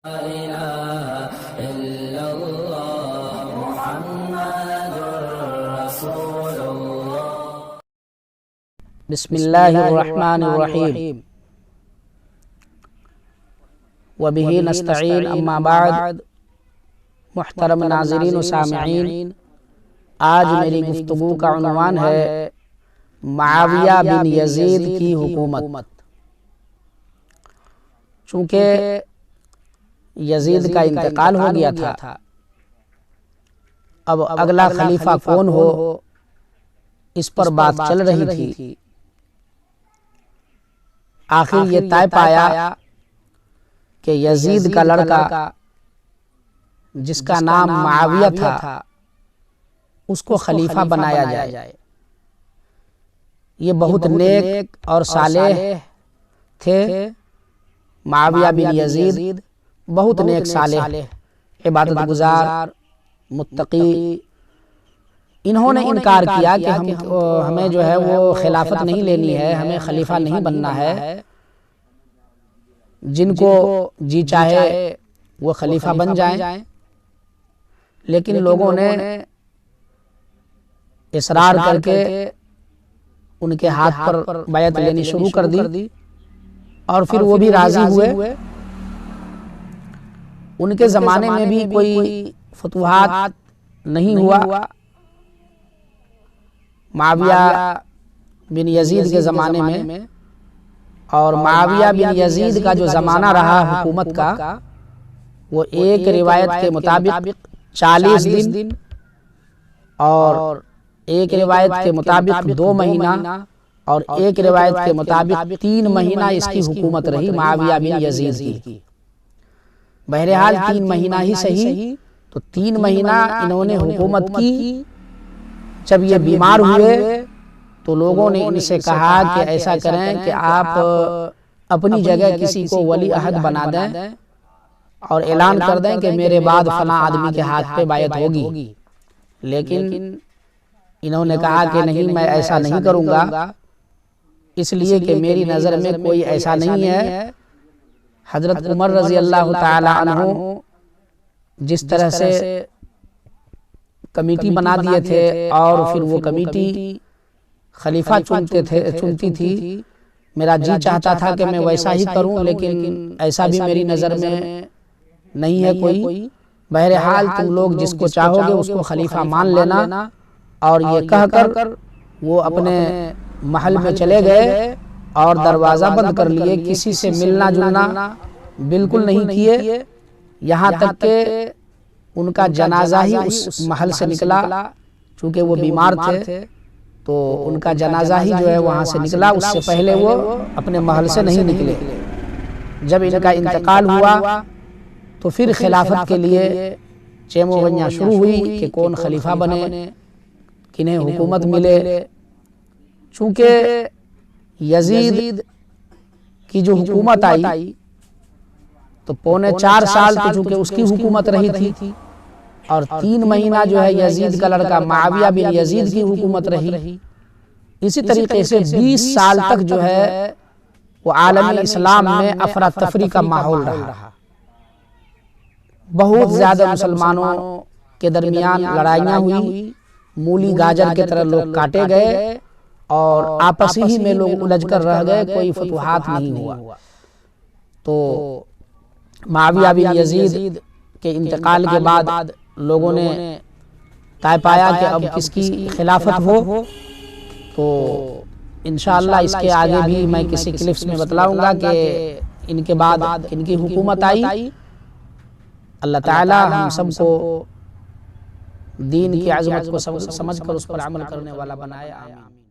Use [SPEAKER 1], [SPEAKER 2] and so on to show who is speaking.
[SPEAKER 1] إله إلا الله محمد رسول الله.
[SPEAKER 2] بسم اللہ الرحمن الرحیم وبہ نستعین اما بعد. محترم ناظرین و سامعین، آج میری گفتگو کا عنوان ہے معاویہ بن یزید کی حکومت. چونکہ یزید کا انتقال ہو گیا تھا، اب اگلا خلیفہ کون ہو اس پر بات چل رہی تھی. آخر یہ طے پایا کہ یزید کا لڑکا جس کا نام معاویہ تھا اس کو خلیفہ بنایا جائے. یہ بہت نیک اور صالح تھے. معاویہ بن یزید بہت نیک صالح، عبادت گزار، متقی. انہوں نے انکار کیا کہ ہمیں جو ہے وہ خلافت نہیں لینی ہے، ہمیں خلیفہ نہیں بننا ہے. جن کو جی چاہے وہ خلیفہ بن جائیں. لیکن لوگوں نے اصرار کر کے ان کے ہاتھ پر بیعت لینی شروع کر دی اور پھر وہ بھی راضی ہوئے. ان کے زمانے میں بھی کوئی فتوحات نہیں ہوا. معاویہ بن یزید کے زمانے میں، اور معاویہ بن یزید کا جو زمانہ رہا حکومت کا، وہ ایک روایت کے مطابق 40 دن اور ایک روایت کے مطابق 2 مہینہ اور ایک روایت کے مطابق 3 مہینہ اس کی حکومت رہی معاویہ بن یزید کی. بہرحال 3 مہینہ ہی صحیح، تو 3 مہینہ انہوں نے حکومت کی. جب یہ بیمار ہوئے تو لوگوں نے ان سے کہا کہ ایسا کریں کہ آپ اپنی جگہ کسی کو ولی عہد بنا دیں اور اعلان کر دیں کہ میرے بعد فلاں آدمی کے ہاتھ پہ بیعت ہوگی. لیکن انہوں نے کہا کہ نہیں، میں ایسا نہیں کروں گا، اس لیے کہ میری نظر میں کوئی ایسا نہیں ہے. حضرت عمر رضی اللہ تعالی عنہ جس طرح سے کمیٹی بنا دیے تھے اور پھر وہ کمیٹی خلیفہ چنتی تھی، میرا جی چاہتا تھا کہ میں ویسا ہی کروں، لیکن ایسا بھی میری نظر میں نہیں ہے کوئی. بہرحال تم لوگ جس کو چاہو گے اس کو خلیفہ مان لینا. اور یہ کہہ کر وہ اپنے محل میں چلے گئے اور دروازہ بند کر لیے. کسی سے ملنا جلنا بالکل نہیں کیے، یہاں تک کہ ان کا جنازہ ہی اس محل سے نکلا. چونکہ وہ بیمار تھے تو ان کا جنازہ ہی جو ہے وہاں سے نکلا، اس سے پہلے وہ اپنے محل سے نہیں نکلے. جب ان کا انتقال ہوا تو پھر خلافت کے لیے چیمو گنیاں شروع ہوئی کہ کون خلیفہ بنے، کنہیں حکومت ملے. چونکہ یزید کی جو حکومت آئی تو 4.25 سال تو چونکہ اس کی حکومت رہی تھی، اور 3 مہینہ جو ہے یزید کا لڑکا معاویہ بن یزید کی حکومت رہی. اسی طریقے سے 20 سال تک جو ہے وہ عالم اسلام میں افراتفری کا ماحول رہا. بہت زیادہ مسلمانوں کے درمیان لڑائیاں ہوئی، مولی گاجر کے طرح لوگ کاٹے گئے اور آپس ہی میں لوگ الجھ کر رہ گئے، کوئی فتوحات نہیں ہوا. تو معاویہ بن یزید کے انتقال کے بعد لوگوں نے طے پایا کہ اب کس کی خلافت ہو. تو انشاءاللہ اس کے آگے بھی میں کسی کلپس میں بتلاؤں گا کہ ان کے بعد ان کی حکومت آئی. اللہ تعالی ہم سب کو دین کی عظمت کو سمجھ کر اس پر عمل کرنے والا بنائے. آمین.